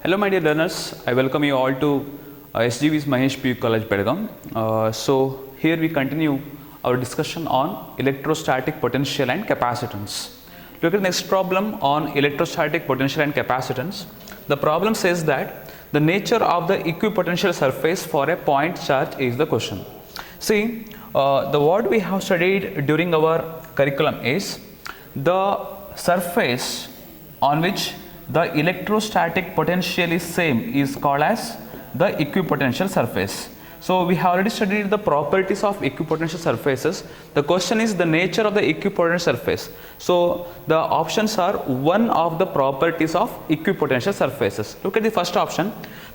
Hello my dear learners, I welcome you all to SGV's Mahesh PU College Belgaum. So here we continue our discussion on electrostatic potential and capacitance. Look at the next problem on electrostatic potential and capacitance. The problem says that the nature of the equipotential surface for a point charge is the question. See, the what we have studied during our curriculum is the surface on which the electrostatic potential is same is called as the equipotential surface. So we have already studied the properties of equipotential surfaces. The question is the nature of the equipotential surface. So the options are one of the properties of equipotential surfaces. Look at the first option,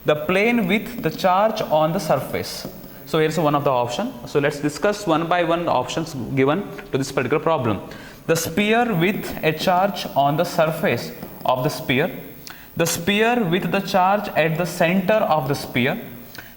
the plane with the charge on the surface. So here's one of the option. So let's discuss one by one options given to this particular problem. The sphere with a charge on the surface of the sphere with the charge at the center of the sphere,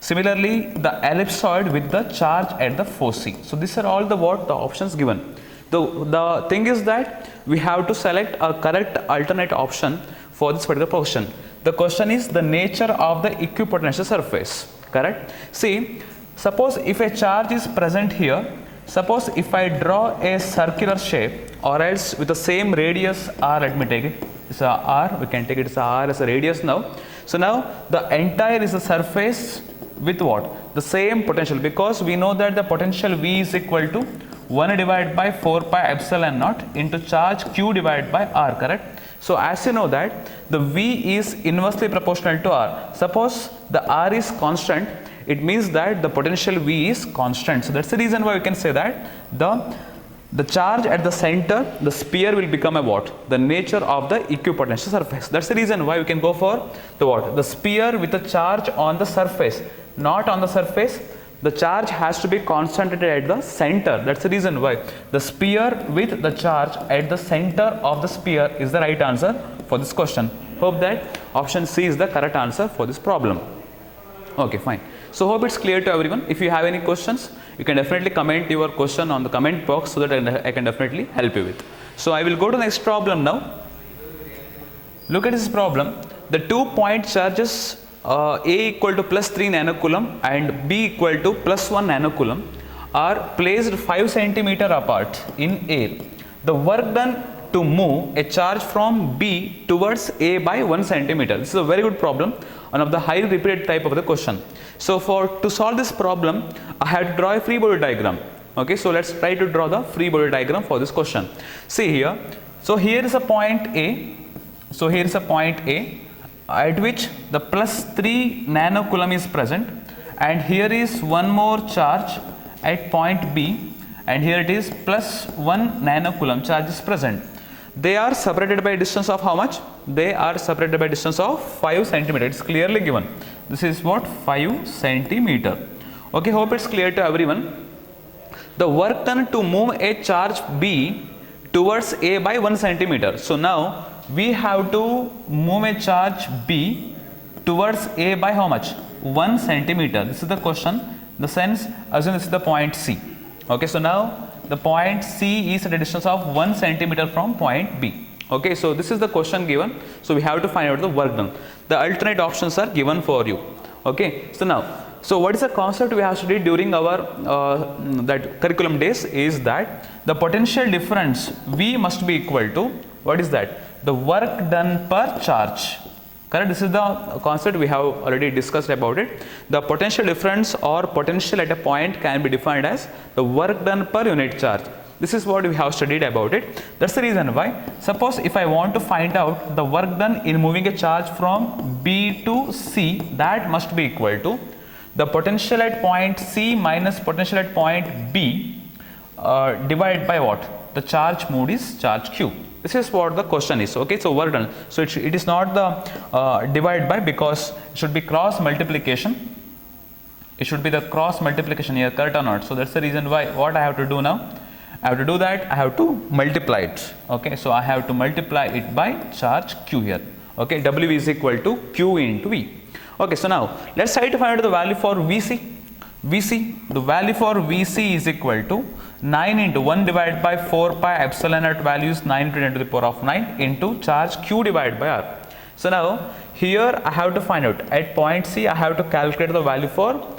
similarly the ellipsoid with the charge at the foci. So these are all the options given. The thing is that we have to select a correct alternate option for this particular question. The question is the nature of the equipotential surface, correct? See, suppose if a charge is present here, suppose if I draw a circular shape or else with the same radius r, let me take it, it's a r, we can take it as a r as a radius now. So now the entire is a surface with what? The same potential, because we know that the potential V is equal to 1 divided by 4 pi epsilon naught into charge q divided by r, correct? So as you know that the V is inversely proportional to r. Suppose the r is constant, it means that the potential V is constant. So that's the reason why we can say that the charge at the center, the sphere will become a what? The nature of the equipotential surface. That's the reason why we can go for the what? The sphere with a charge on the surface, not on the surface. The charge has to be concentrated at the center. That's the reason why the sphere with the charge at the center of the sphere is the right answer for this question. Hope that option C is the correct answer for this problem. Okay, fine. So hope it's clear to everyone. If you have any questions, you can definitely comment your question on the comment box so that I can definitely help you with. So I will go to the next problem now. Look at this problem. The 2 point charges A equal to plus 3 nanocoulomb and B equal to plus 1 nanocoulomb are placed 5 centimeter apart in air. The work done to move a charge from B towards A by 1 centimeter. This is a very good problem, one of the highly repeated type of the question. So to solve this problem, I have to draw a free body diagram. Okay, so let's try to draw the free body diagram for this question. See here. So here is a point A. So here is a point A at which the plus 3 nanocoulomb is present, and here is one more charge at point B, and here it is plus 1 nanocoulomb charge is present. They are separated by a distance of how much? They are separated by a distance of 5 centimeter. It's clearly given. This is what? 5 centimeter. Okay, hope it's clear to everyone. The work done to move a charge B towards A by 1 centimeter. So now we have to move a charge B towards A by how much? 1 centimeter. This is the question. The sense, assume this is the point C. Okay, so now the point C is at a distance of 1 centimeter from point B. Okay, so this is the question given. So we have to find out the work done. The alternate options are given for you. Okay, so now, so what is the concept we have studied during our that curriculum days is that the potential difference V must be equal to, what is that? The work done per charge. Correct? This is the concept we have already discussed about it. The potential difference or potential at a point can be defined as the work done per unit charge. This is what we have studied about it. That's the reason why, suppose if I want to find out the work done in moving a charge from B to C, that must be equal to the potential at point C minus potential at point B divided by what? The charge moved is charge Q. This is what the question is. Okay, so work done. So it is not the divide by, because it should be cross multiplication. It should be the cross multiplication here, correct or not? So that's the reason why what I have to do now. I have to do that, I have to multiply it. Okay, so I have to multiply it by charge Q here. Okay, W is equal to Q into V. Okay, so now let's try to find out the value for VC. The value for VC is equal to 9 into 1 divided by 4 pi epsilon naught value is 9 into 10 to the power of 9 into charge Q divided by R. So now here I have to find out at point C, I have to calculate the value for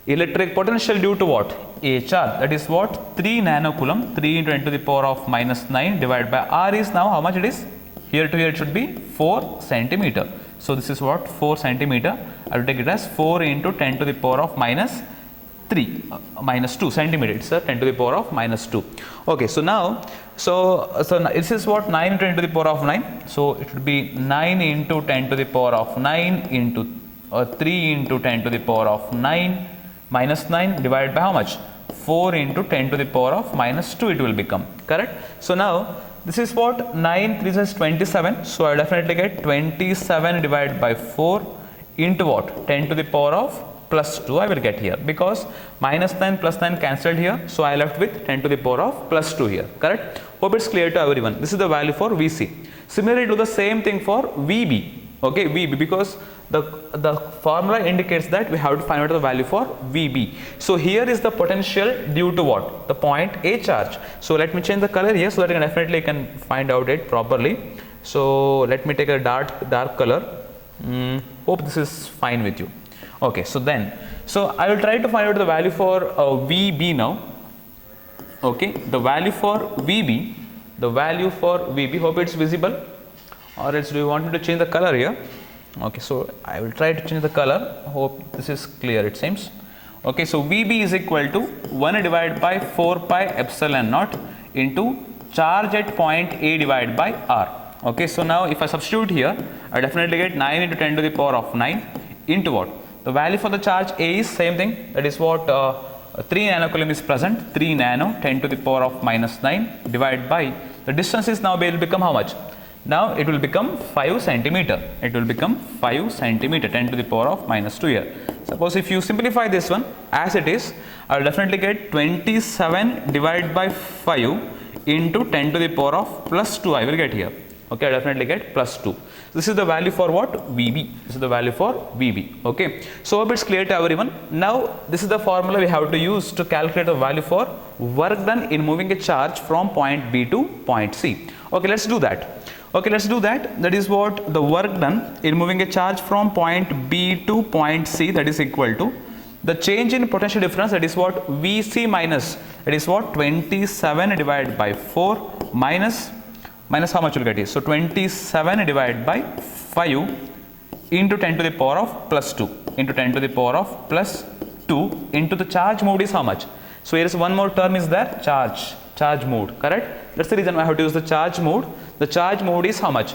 electric potential due to what? A charge, that is what? 3 nanocoulomb, 3 into 10 to the power of minus 9 divided by R is now how much it is? Here to here it should be 4 centimeter. So this is what? 4 centimeter. I will take it as 4 into 10 to the power of minus 3 minus 2 centimeter. It's 10 to the power of minus 2. Okay, so now this is what? 9 into 10 to the power of 9. So it would be 9 into 10 to the power of 9 into 3 into 10 to the power of 9 minus 9 divided by how much? 4 into 10 to the power of minus 2 it will become, correct? So now this is what? 9 3 is 27. So I definitely get 27 divided by 4 into what? 10 to the power of plus 2 I will get here, because minus 9 plus 9 cancelled here. So I left with 10 to the power of plus 2 here, correct? Hope it's clear to everyone. This is the value for VC. Similarly, do the same thing for VB. Okay, VB, because the formula indicates that we have to find out the value for VB. So here is the potential due to what? The point A charge. So let me change the color here so that I definitely can find out it properly. So let me take a dark color. Hope this is fine with you. Okay, so I will try to find out the value for VB now. Okay, the value for VB, hope it's visible, or else do you want me to change the color here? Okay, so I will try to change the color. Hope this is clear, it seems. Okay, so VB is equal to 1 divided by 4 pi epsilon naught into charge at point A divided by R. Okay, so now if I substitute here, I definitely get 9 into 10 to the power of 9 into what? The value for the charge A is same thing, that is what? 3 nanocoulomb is present, 3 nano 10 to the power of minus 9 divided by the distance is now will become how much? Now it will become 5 centimeter. It will become 5 centimeter, 10 to the power of minus 2 here. Suppose if you simplify this one as it is, I will definitely get 27 divided by 5 into 10 to the power of plus 2 I will get here. Okay, I definitely get plus 2. This is the value for what? VB. This is the value for VB. Okay, so hope it's clear to everyone. Now this is the formula we have to use to calculate the value for work done in moving a charge from point B to point C. Okay, let's do that. That is what? The work done in moving a charge from point B to point C, that is equal to the change in potential difference, that is what? VC minus, that is what? 27 divided by 4 minus how much will get here? So 27 divided by 5 into 10 to the power of plus 2 into 10 to the power of plus 2 into the charge mode is how much? So here is one more term is there, charge mode, correct? That's the reason I have to use the charge mode. The charge mode is how much?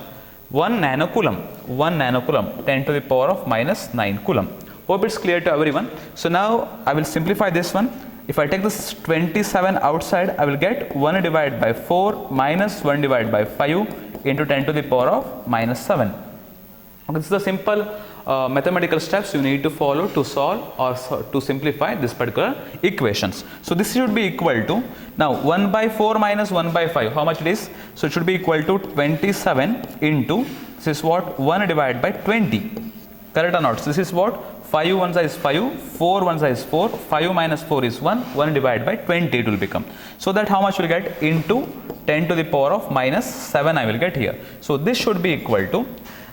1 nanocoulomb, 10 to the power of minus 9 coulomb. Hope it's clear to everyone. So now I will simplify this one. If I take this 27 outside, I will get 1 divided by 4 minus 1 divided by 5 into 10 to the power of minus 7. Okay, this is the simple mathematical steps you need to follow to solve or to simplify this particular equations. So this should be equal to, now 1 by 4 minus 1 by 5, how much it is? So it should be equal to 27 into, this is what? 1 divided by 20, correct or not? So this is what? 5 1 is 5, 4 1 is 4, 5 minus 4 is 1, 1 divided by 20 it will become. So that how much will get? Into 10 to the power of minus 7 I will get here. So this should be equal to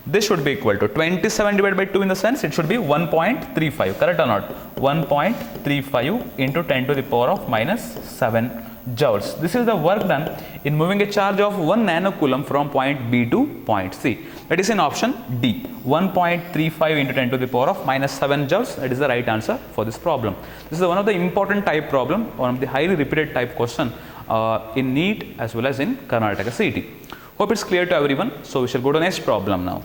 27 divided by 2 in the sense it should be 1.35, correct or not? 1.35 into 10 to the power of minus 7 joules. This is the work done in moving a charge of 1 nanocoulomb from point B to point C. That is in option D. 1.35 into 10 to the power of minus 7 joules. That is the right answer for this problem. This is one of the important type problem, one of the highly repeated type question in NEET as well as in Karnataka CET. Hope it's clear to everyone. So we shall go to the next problem now.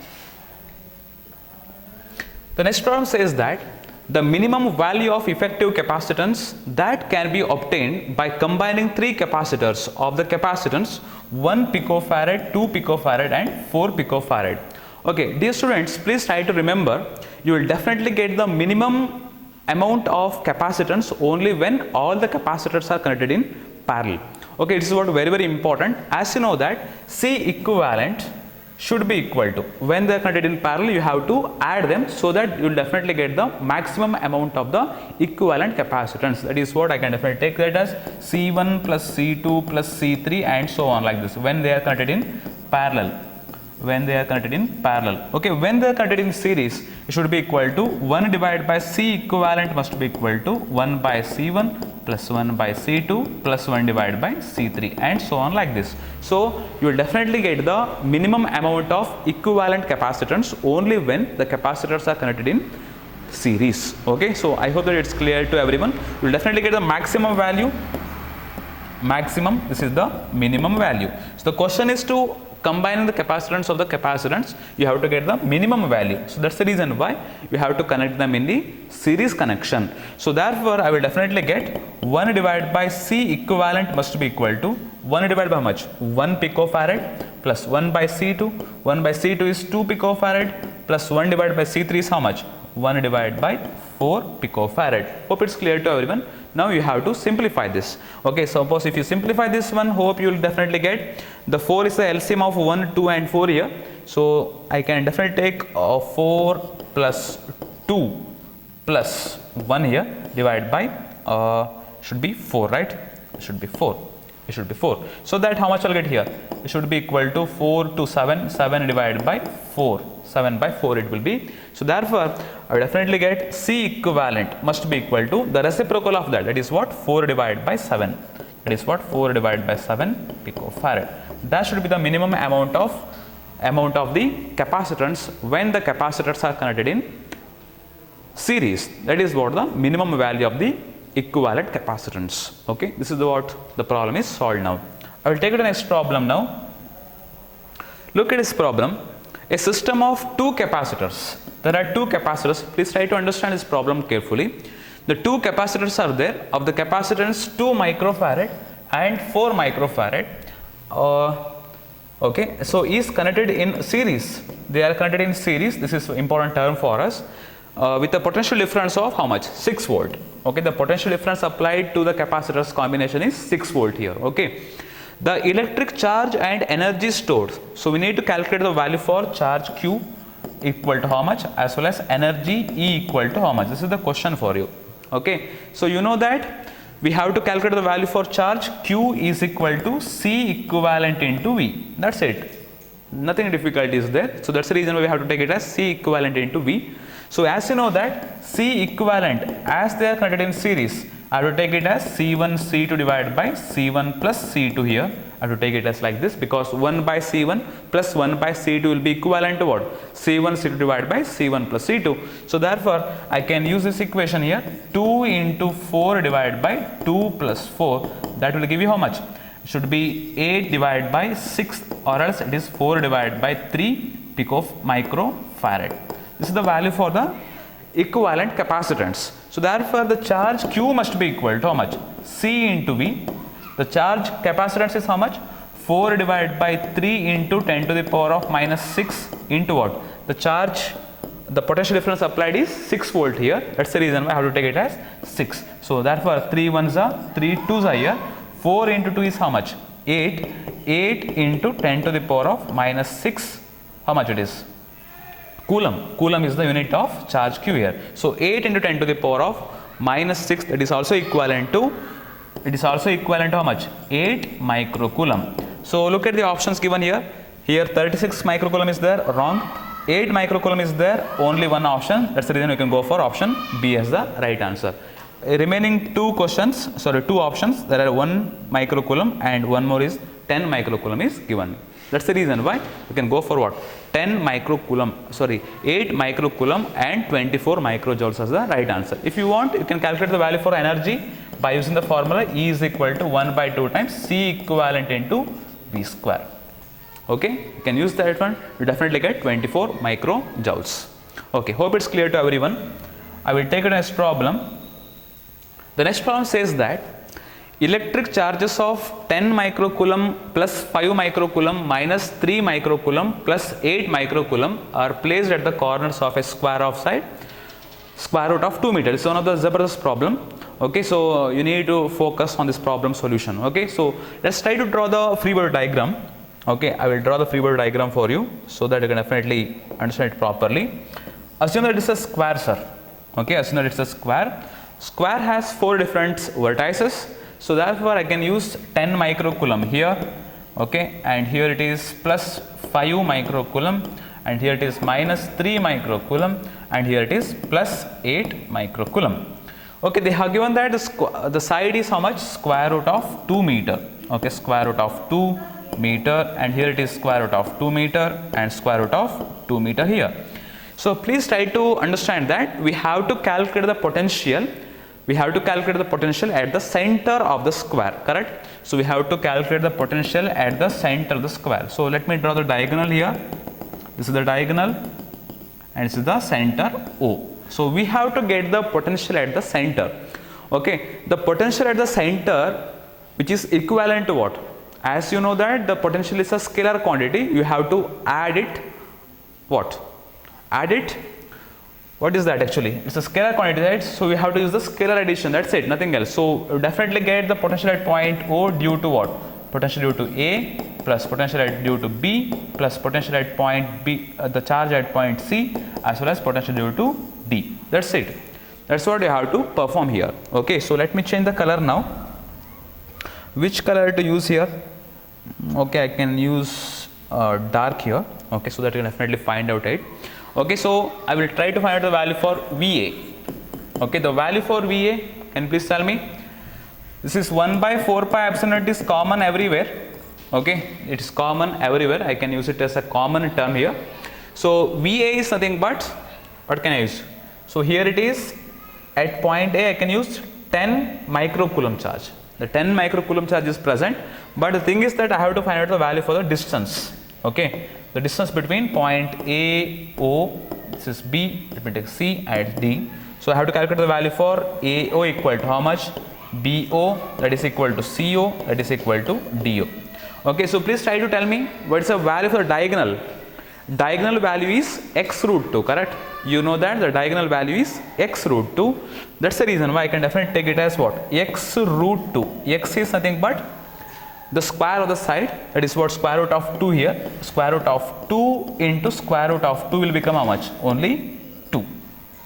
The next problem says that the minimum value of effective capacitance that can be obtained by combining 3 capacitors of the capacitance 1 picofarad, 2 picofarad and 4 picofarad. Okay, dear students, please try to remember, you will definitely get the minimum amount of capacitance only when all the capacitors are connected in parallel. Okay, this is what very important. As you know that C equivalent should be equal to, when they are connected in parallel you have to add them so that you will definitely get the maximum amount of the equivalent capacitance. That is what I can definitely take that as C1 plus C2 plus C3 and so on like this when they are connected in parallel. when they are connected in parallel. Okay, when they are connected in series, it should be equal to 1 divided by C equivalent must be equal to 1 by C1 plus 1 by C2 plus 1 divided by C3 and so on like this. So you will definitely get the minimum amount of equivalent capacitance only when the capacitors are connected in series. Okay, so I hope that it's clear to everyone. You will definitely get the maximum value. Maximum, this is the minimum value. So the question is to combine the capacitance of the capacitance, you have to get the minimum value. So that's the reason why you have to connect them in the series connection. So therefore I will definitely get 1 divided by C equivalent must be equal to 1 divided by how much? 1 picofarad plus 1 by C2. 1 by C2 is 2 picofarad plus 1 divided by C3 is how much? 1 divided by 4 picofarad. Hope it's clear to everyone. Now you have to simplify this. Okay, suppose if you simplify this one, hope you will definitely get the 4 is the LCM of 1, 2 and 4 here. So I can definitely take 4 plus 2 plus 1 here divided by should be 4, right? It should be 4. It should be 4. So that how much I'll get here? It should be equal to 4 to 7. 7 divided by 4. 7 by 4 it will be. So therefore, I will definitely get C equivalent must be equal to the reciprocal of that. That is what? 4 divided by 7. That is what? 4 divided by 7 picofarad. That should be the minimum amount of the capacitance when the capacitors are connected in series. That is what the minimum value of the equivalent capacitance. Okay, this is what the problem is solved now. I will take it to the next problem now. Look at this problem. A system of 2 capacitors. There are 2 capacitors. Please try to understand this problem carefully. The 2 capacitors are there of the capacitance 2 microfarad and 4 microfarad. Okay, so is connected in series. They are connected in series. This is important term for us. With a potential difference of how much? 6 volt. Okay, the potential difference applied to the capacitors combination is 6 volt here. Okay, the electric charge and energy stored. So we need to calculate the value for charge Q equal to how much as well as energy E equal to how much. This is the question for you. Okay, so you know that we have to calculate the value for charge Q is equal to C equivalent into V. That's it. Nothing difficult is there. So that's the reason why we have to take it as C equivalent into V. So as you know that C equivalent as they are connected in series, I have to take it as C1 C2 divided by C1 plus C2 here. I have to take it as like this because 1 by C1 plus 1 by C2 will be equivalent to what? C1 C2 divided by C1 plus C2. So therefore I can use this equation here, 2 into 4 divided by 2 plus 4. That will give you how much? It should be 8 divided by 6 or else it is 4 divided by 3 microfarad. This is the value for the equivalent capacitance. So therefore the charge Q must be equal to how much? C into V. The charge capacitance is how much? 4 divided by 3 into 10 to the power of minus 6 into what? The charge, the potential difference applied is 6 volt here. That's the reason why I have to take it as 6. So therefore 3 ones are 3 twos are here. 4 into 2 is how much? 8. 8 into 10 to the power of minus 6. How much it is? Coulomb. Coulomb is the unit of charge Q here. So 8 into 10 to the power of minus 6, that is also equivalent to, how much? 8 microcoulomb. So look at the options given here. Here 36 microcoulomb is there, wrong. 8 microcoulomb is there, only one option. That's the reason we can go for option B as the right answer. Remaining two options, there are 1 microcoulomb and one more is 10 microcoulomb is given. That's the reason why we can go for what? 8 microcoulomb and 24 microjoules as the right answer. If you want, you can calculate the value for energy by using the formula E is equal to 1 by 2 times C equivalent into V square. Okay, you can use that one. You definitely get 24 microjoules. Okay, hope it's clear to everyone. I will take the next problem. The next problem says that electric charges of 10 microcoulomb plus 5 microcoulomb minus 3 microcoulomb plus 8 microcoulomb are placed at the corners of a square of side square root of 2 meters. It's one of the Zabardast problem. Okay, so you need to focus on this problem solution. Okay, so let's try to draw the free body diagram. Okay, I will draw the free body diagram for you so that you can definitely understand it properly. Assume that it's a square, sir. Okay, assume that it's a square. Square has 4 different vertices. So therefore I can use 10 microcoulomb here, okay, and here it is plus 5 microcoulomb, and here it is minus 3 microcoulomb, and here it is plus 8 microcoulomb. Okay, they have given that the side is how much? Square root of 2 meter. Okay, square root of 2 meter, and here it is square root of 2 meter and square root of 2 meter here. So please try to understand that we have to calculate the potential. We have to calculate the potential at the center of the square, correct? So we have to calculate the potential at the center of the square. So let me draw the diagonal here. This is the diagonal, and this is the center O. So we have to get the potential at the center. Okay, the potential at the center, which is equivalent to what? As you know that the potential is a scalar quantity, you have to add it. What? Add it. What is that actually? It's a scalar quantity, right? So we have to use the scalar addition. That's it, nothing else. So you definitely get the potential at point O due to what? Potential due to A plus potential at due to B plus potential at point B, the charge at point C, as well as potential due to D. That's it. That's what you have to perform here. Okay, so let me change the color now. Which color to use here? Okay, I can use dark here. Okay, so that you can definitely find out it. Okay, so I will try to find out the value for VA. Okay, the value for VA, can you please tell me? This is 1 by 4 pi epsilon naught is common everywhere. Okay, it is common everywhere. I can use it as a common term here. So VA is nothing but, what can I use? So here it is at point A, I can use 10 microcoulomb charge. The 10 microcoulomb charge is present, but the thing is that I have to find out the value for the distance. Okay, the distance between point A, O, this is B, let me take C and D. So I have to calculate the value for AO equal to how much? BO, that is equal to CO, that is equal to DO. Okay, so please try to tell me what is the value for the diagonal. Diagonal value is x root 2, correct? You know that the diagonal value is x root 2. That's the reason why I can definitely take it as what? X root 2. X is nothing but the square of the side, that is what? Square root of 2 here. Square root of 2 into square root of 2 will become how much? Only 2.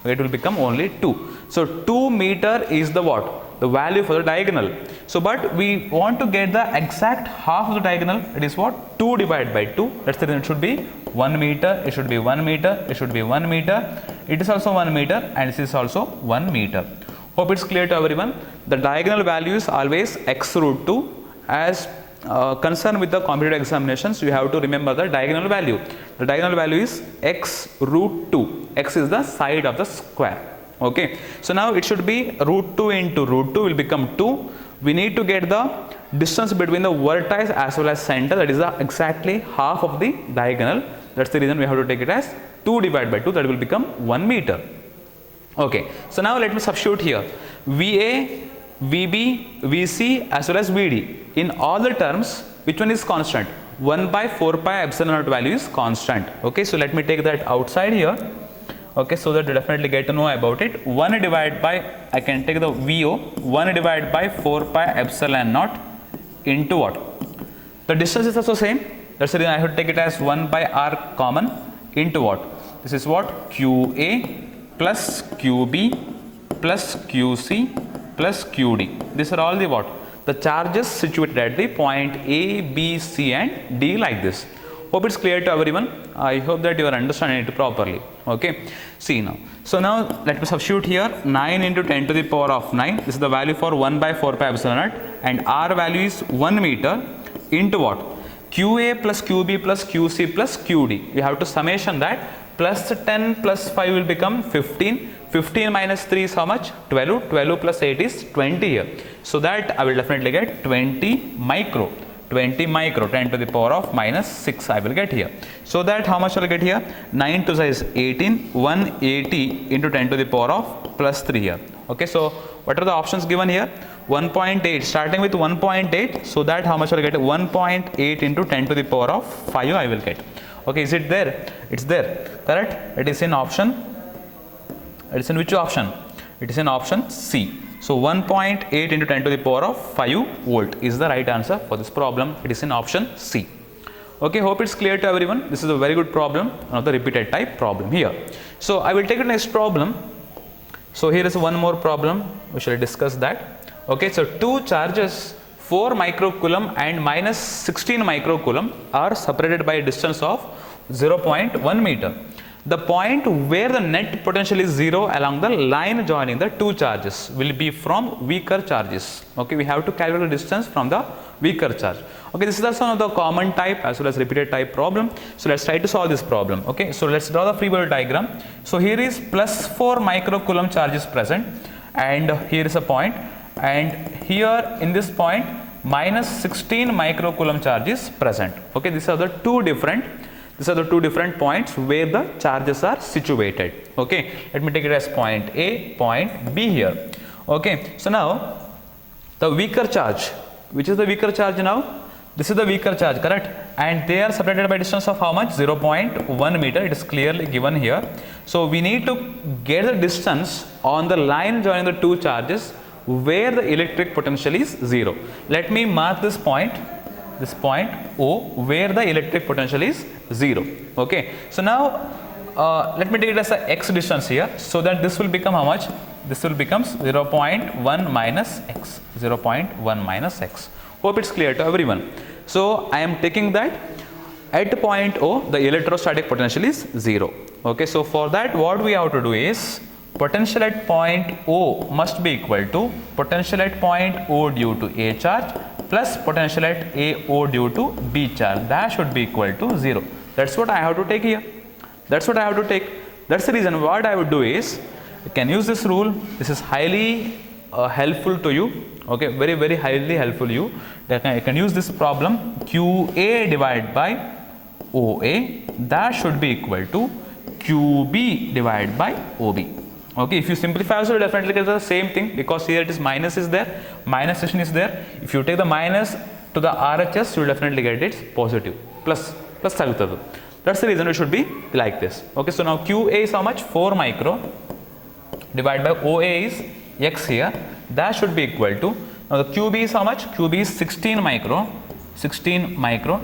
It will become only 2. So 2 meter is the what? The value for the diagonal. So but we want to get the exact half of the diagonal. It is what? 2 divided by 2. That's the reason it should be 1 meter. It should be 1 meter. It should be 1 meter. It is also 1 meter, and this is also 1 meter. Hope it's clear to everyone. The diagonal value is always x root 2. As concerned with the competitive examinations, you have to remember the diagonal value. The diagonal value is x root 2. X is the side of the square. Okay, so now it should be root 2 into root 2 will become 2. We need to get the distance between the vertex as well as center, that is the exactly half of the diagonal. That's the reason we have to take it as 2 divided by 2, that will become 1 meter. Okay, so now let me substitute here VA, VB, VC as well as VD. In all the terms, which one is constant? 1 by 4 pi epsilon naught value is constant. Okay, so let me take that outside here. Okay, so that you definitely get to know about it. 1 divided by, I can take the VO, 1 divided by 4 pi epsilon naught into what? The distance is also same. That's the reason I have to take it as 1 by R common into what? This is what? QA plus QB plus QC plus QD. These are all the what? The charges situated at the point A, B, C and D like this. Hope it's clear to everyone. I hope that you are understanding it properly. Okay, see now. So now let me substitute here 9 into 10 to the power of 9. This is the value for 1 by 4 pi epsilon naught, and R value is 1 meter into what? QA plus QB plus QC plus QD. You have to summation that. Plus 10 plus 5 will become 15. 15 minus 3 is how much? 12. 12 plus 8 is 20 here. So that I will definitely get 20 micro. 20 micro, 10 to the power of minus 6 I will get here. So that how much I will get here? 9 to the is 18, 180 into 10 to the power of plus 3 here. Okay, so what are the options given here? 1.8, starting with 1.8, so that how much I will get? 1.8 into 10 to the power of 5 I will get. Okay, is it there? It's there, correct? It is in option, it is in which option? It is in option C. So 1.8 into 10 to the power of 5 volt is the right answer for this problem. It is in option C. Okay, hope it's clear to everyone. This is a very good problem, another repeated type problem here. So I will take the next problem. So here is one more problem, we shall discuss that. Okay, so two charges 4 microcoulomb and minus 16 microcoulomb are separated by a distance of 0.1 meter. The point where the net potential is 0 along the line joining the two charges will be from weaker charges. Okay, we have to calculate the distance from the weaker charge. Okay, this is also one of the common type as well as repeated type problem. So let's try to solve this problem. Okay, so let's draw the free body diagram. So here is plus 4 microcoulomb charge is present, and here is a point, and here in this point minus 16 microcoulomb charge is present. Okay, these are the two different points where the charges are situated. Okay, let me take it as point A, point B here. Okay, so now the weaker charge, which is the weaker charge now? This is the weaker charge, correct? And they are separated by distance of how much? 0.1 meter. It is clearly given here. So we need to get the distance on the line joining the two charges where the electric potential is 0. Let me mark this point O, where the electric potential is 0. Okay, so now let me take it as a x distance here, so that this will become how much? This will become 0.1 minus x, 0.1 minus x. Hope it's clear to everyone. So I am taking that at point O the electrostatic potential is 0. Okay, so for that what we have to do is potential at point O must be equal to potential at point O due to A charge plus potential at AO due to B charge. That should be equal to 0. That's what I have to take here. That's what I have to take. That's the reason what I would do is you can use this rule. This is highly helpful to you. Okay, very highly helpful to you. I can use this problem QA divided by OA, that should be equal to QB divided by OB. Okay, if you simplify also you definitely get the same thing, because here it is minus is there, minus section is there. If you take the minus to the RHS, you will definitely get it positive, plus agutadu. That's the reason it should be like this. Okay, so now QA is how much? 4 micro divided by OA is x here, that should be equal to, now the QB is how much? QB is 16 micro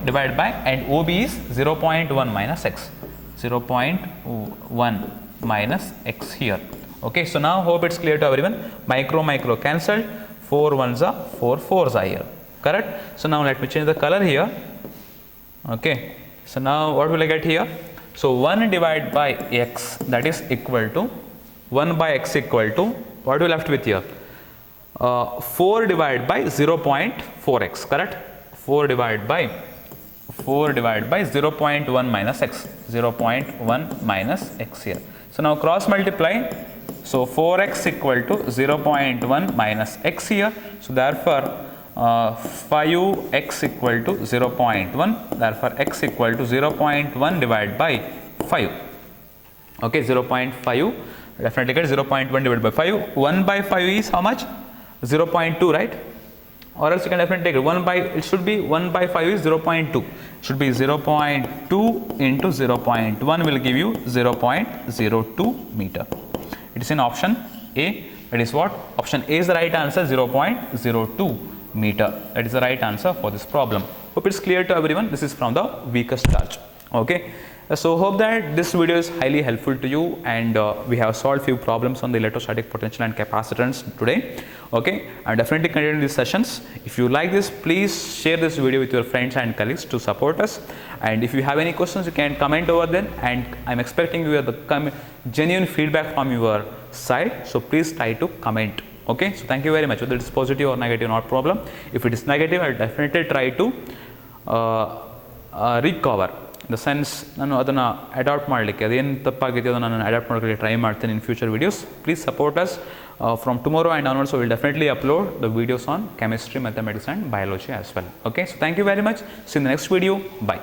divided by, and OB is 0.1 minus x, 0.1 minus x here. Okay, so now hope it's clear to everyone. Micro cancelled, 4 1s are 4 4s are here, correct? So now let me change the color here. Okay, so now what will I get here? So 1 divided by x, that is equal to 1 by x equal to, what we left with here? 4 divided by 0.4x, correct? 4 divided by 0.1 minus x, 0.1 minus x here. So now cross multiply, so 4x equal to 0.1 minus x here. So therefore 5x equal to 0.1, therefore x equal to 0.1 divided by 5. Okay, 0.5, definitely get 0.1 divided by 5. 1 by 5 is how much? 0.2, right? Or else you can definitely take it 1 by, it should be 1 by 5 is 0.2, it should be 0.2 into 0.1 will give you 0.02 meter. It is in option A. That is what? Option A is the right answer, 0.02 meter. That is the right answer for this problem. Hope it's clear to everyone. This is from the weakest charge. Okay. So hope that this video is highly helpful to you, and we have solved few problems on the electrostatic potential and capacitance today. Okay, and definitely continue these sessions. If you like this, please share this video with your friends and colleagues to support us. And if you have any questions, you can comment over there, and I'm expecting you the genuine feedback from your side. So please try to comment. Okay, so thank you very much. Whether it is positive or negative, not problem. If it is negative, I'll definitely try to recover. The sense ನಾನು ಅದನ್ನು adapt ಮಾಡಲಿಕ್ಕೆ ಅದೇನು ತಪ್ಪಾಗಿದೆಯೋ ಅದನ್ನು ನಾನು adapt ಮಾಡೋಕ್ಕೆ try ಮಾಡ್ತೀನಿ in future videos. Please support us. From tomorrow and onwards, we will definitely upload the videos on chemistry, mathematics and biology as well. Okay, so thank you very much. See you in the next video. Bye.